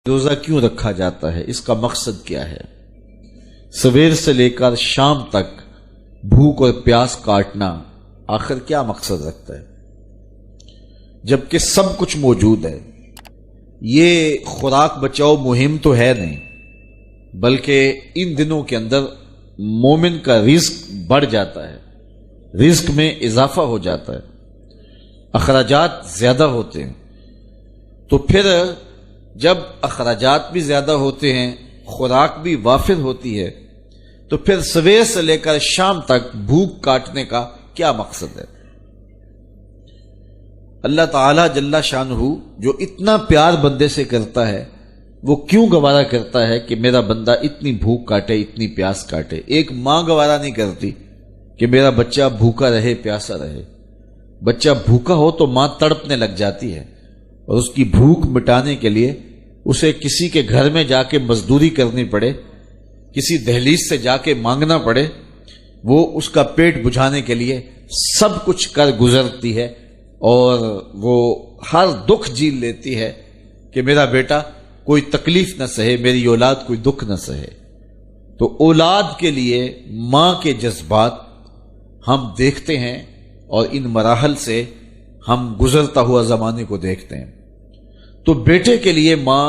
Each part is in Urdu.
روزہ کیوں رکھا جاتا ہے، اس کا مقصد کیا ہے؟ سویر سے لے کر شام تک بھوک اور پیاس کاٹنا آخر کیا مقصد رکھتا ہے؟ جبکہ سب کچھ موجود ہے۔ یہ خوراک بچاؤ مہم تو ہے نہیں، بلکہ ان دنوں کے اندر مومن کا رزق بڑھ جاتا ہے، رزق میں اضافہ ہو جاتا ہے، اخراجات زیادہ ہوتے ہیں۔ تو پھر جب اخراجات بھی زیادہ ہوتے ہیں، خوراک بھی وافر ہوتی ہے، تو پھر سویر سے لے کر شام تک بھوک کاٹنے کا کیا مقصد ہے؟ اللہ تعالی جل شانہ جو اتنا پیار بندے سے کرتا ہے، وہ کیوں گوارا کرتا ہے کہ میرا بندہ اتنی بھوک کاٹے، اتنی پیاس کاٹے؟ ایک ماں گوارا نہیں کرتی کہ میرا بچہ بھوکا رہے، پیاسا رہے۔ بچہ بھوکا ہو تو ماں تڑپنے لگ جاتی ہے، اور اس کی بھوک مٹانے کے لیے اسے کسی کے گھر میں جا کے مزدوری کرنی پڑے، کسی دہلیز سے جا کے مانگنا پڑے، وہ اس کا پیٹ بجھانے کے لیے سب کچھ کر گزرتی ہے، اور وہ ہر دکھ جھیل لیتی ہے کہ میرا بیٹا کوئی تکلیف نہ سہے، میری اولاد کوئی دکھ نہ سہے۔ تو اولاد کے لیے ماں کے جذبات ہم دیکھتے ہیں، اور ان مراحل سے ہم گزرتا ہوا زمانے کو دیکھتے ہیں۔ تو بیٹے کے لیے ماں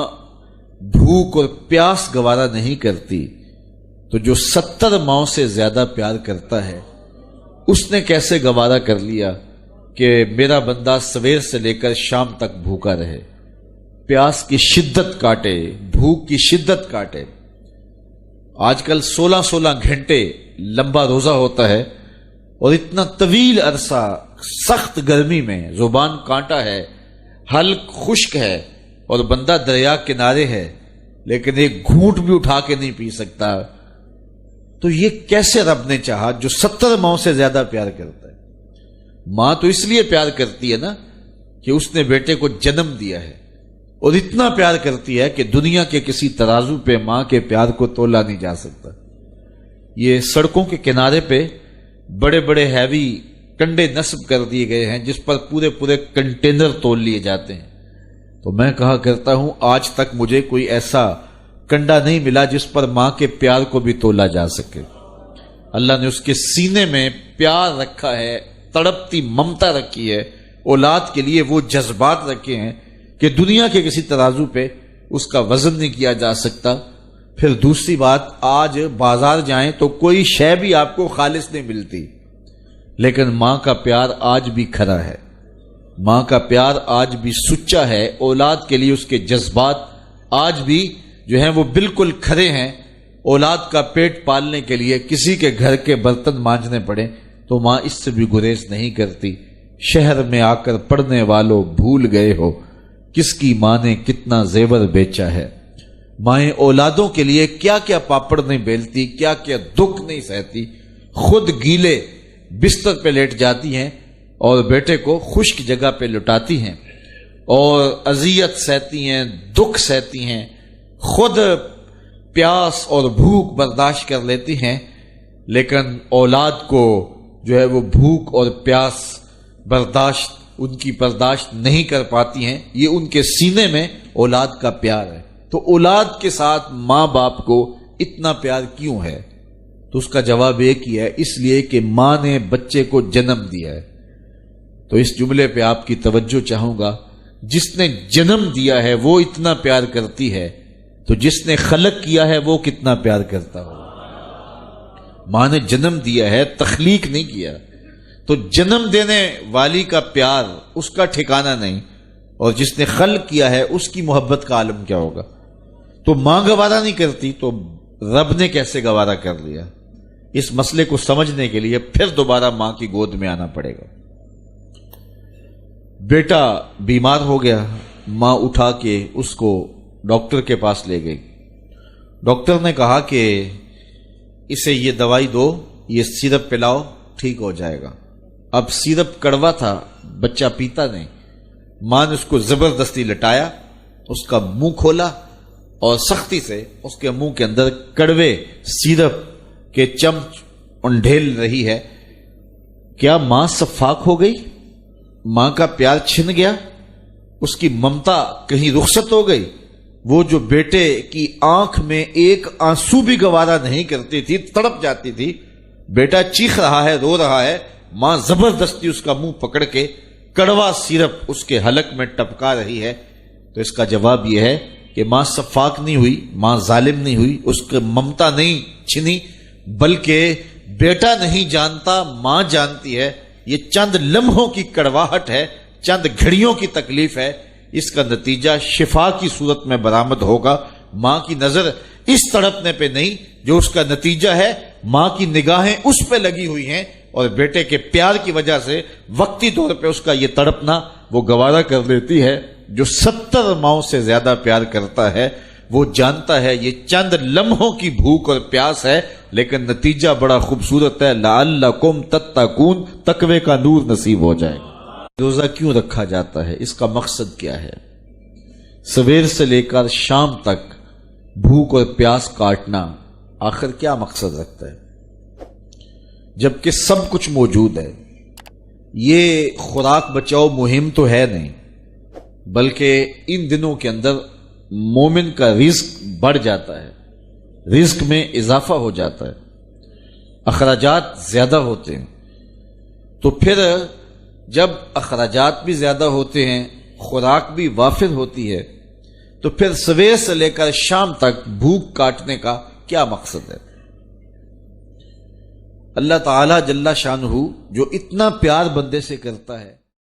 بھوک اور پیاس گوارا نہیں کرتی، تو جو 70 ماؤں سے زیادہ پیار کرتا ہے، اس نے کیسے گوارا کر لیا کہ میرا بندہ سویر سے لے کر شام تک بھوکا رہے، پیاس کی شدت کاٹے، بھوک کی شدت کاٹے۔ آج کل 16 گھنٹے لمبا روزہ ہوتا ہے، اور اتنا طویل عرصہ سخت گرمی میں، زبان کانٹا ہے، حلق خشک ہے، اور بندہ دریا کنارے ہے، لیکن ایک گھونٹ بھی اٹھا کے نہیں پی سکتا۔ تو یہ کیسے رب نے چاہا جو 70 ماؤں سے زیادہ پیار کرتا ہے؟ ماں تو اس لیے پیار کرتی ہے نا کہ اس نے بیٹے کو جنم دیا ہے، اور اتنا پیار کرتی ہے کہ دنیا کے کسی ترازو پہ ماں کے پیار کو تولا نہیں جا سکتا۔ یہ سڑکوں کے کنارے پہ بڑے بڑے ہیوی کنڈے نصب کر دیے گئے ہیں، جس پر پورے کنٹینر تول لیے جاتے ہیں۔ تو میں کہا کرتا ہوں، آج تک مجھے کوئی ایسا کنڈا نہیں ملا جس پر ماں کے پیار کو بھی تولا جا سکے۔ اللہ نے اس کے سینے میں پیار رکھا ہے، تڑپتی ممتا رکھی ہے، اولاد کے لیے وہ جذبات رکھے ہیں کہ دنیا کے کسی ترازو پہ اس کا وزن نہیں کیا جا سکتا۔ پھر دوسری بات، آج بازار جائیں تو کوئی شے بھی آپ کو خالص نہیں ملتی، لیکن ماں کا پیار آج بھی کھرا ہے، ماں کا پیار آج بھی سچا ہے۔ اولاد کے لیے اس کے جذبات آج بھی جو ہیں وہ بالکل کھرے ہیں۔ اولاد کا پیٹ پالنے کے لیے کسی کے گھر کے برتن مانجنے پڑے تو ماں اس سے بھی گریز نہیں کرتی۔ شہر میں آ کر پڑھنے والوں بھول گئے ہو، کس کی ماں نے کتنا زیور بیچا ہے۔ مائیں اولادوں کے لیے کیا کیا پاپڑ نہیں بیلتی، کیا کیا دکھ نہیں سہتی، خود گیلے بستر پہ لیٹ جاتی ہیں اور بیٹے کو خشک جگہ پہ لٹاتی ہیں، اور اذیت سہتی ہیں، دکھ سہتی ہیں، خود پیاس اور بھوک برداشت کر لیتی ہیں، لیکن اولاد کو جو ہے وہ بھوک اور پیاس ان کی برداشت نہیں کر پاتی ہیں۔ یہ ان کے سینے میں اولاد کا پیار ہے۔ تو اولاد کے ساتھ ماں باپ کو اتنا پیار کیوں ہے؟ تو اس کا جواب ایک ہی ہے، اس لیے کہ ماں نے بچے کو جنم دیا ہے۔ تو اس جملے پہ آپ کی توجہ چاہوں گا، جس نے جنم دیا ہے وہ اتنا پیار کرتی ہے، تو جس نے خلق کیا ہے وہ کتنا پیار کرتا ہوگا۔ ماں نے جنم دیا ہے، تخلیق نہیں کیا، تو جنم دینے والی کا پیار اس کا ٹھکانہ نہیں، اور جس نے خلق کیا ہے اس کی محبت کا عالم کیا ہوگا۔ تو ماں گوارا نہیں کرتی تو رب نے کیسے گوارا کر لیا؟ اس مسئلے کو سمجھنے کے لیے پھر دوبارہ ماں کی گود میں آنا پڑے گا۔ بیٹا بیمار ہو گیا، ماں اٹھا کے اس کو ڈاکٹر کے پاس لے گئی۔ ڈاکٹر نے کہا کہ اسے یہ دوائی دو، یہ سیرپ پلاؤ، ٹھیک ہو جائے گا۔ اب سیرپ کڑوا تھا، بچہ پیتا نہیں۔ ماں نے اس کو زبردستی لٹایا، اس کا منہ کھولا، اور سختی سے اس کے منہ کے اندر کڑوے سیرپ کے چمچ انڈھیل رہی ہے۔ کیا ماں صفاق ہو گئی؟ ماں کا پیار چھن گیا؟ اس کی ممتا کہیں رخصت ہو گئی؟ وہ جو بیٹے کی آنکھ میں ایک آنسو بھی گوارا نہیں کرتی تھی، تڑپ جاتی تھی، بیٹا چیخ رہا ہے، رو رہا ہے، ماں زبردستی اس کا منہ پکڑ کے کڑوا سیرپ اس کے حلق میں ٹپکا رہی ہے، تو اس کا جواب یہ ہے کہ ماں شفاق نہیں ہوئی، ماں ظالم نہیں ہوئی، اس کے ممتا نہیں چھنی، بلکہ بیٹا نہیں جانتا، ماں جانتی ہے، یہ چند لمحوں کی کڑواہٹ ہے، چند گھڑیوں کی تکلیف ہے، اس کا نتیجہ شفا کی صورت میں برآمد ہوگا۔ ماں کی نظر اس تڑپنے پہ نہیں جو اس کا نتیجہ ہے، ماں کی نگاہیں اس پہ لگی ہوئی ہیں، اور بیٹے کے پیار کی وجہ سے وقتی طور پہ اس کا یہ تڑپنا وہ گوارا کر لیتی ہے۔ جو 70 ماؤں سے زیادہ پیار کرتا ہے وہ جانتا ہے یہ چند لمحوں کی بھوک اور پیاس ہے، لیکن نتیجہ بڑا خوبصورت ہے، لعلکم تتقون، تقوی کا نور نصیب ہو جائے گا۔ روزہ کیوں رکھا جاتا ہے؟ اس کا مقصد کیا ہے؟ سویر سے لے کر شام تک بھوک اور پیاس کاٹنا آخر کیا مقصد رکھتا ہے؟ جبکہ سب کچھ موجود ہے، یہ خوراک بچاؤ مہم تو ہے نہیں، بلکہ ان دنوں کے اندر مومن کا رزق بڑھ جاتا ہے، رزق میں اضافہ ہو جاتا ہے، اخراجات زیادہ ہوتے ہیں، تو پھر جب اخراجات بھی زیادہ ہوتے ہیں، خوراک بھی وافر ہوتی ہے، تو پھر سویر سے لے کر شام تک بھوک کاٹنے کا کیا مقصد ہے؟ اللہ تعالی جل شانہ جو اتنا پیار بندے سے کرتا ہے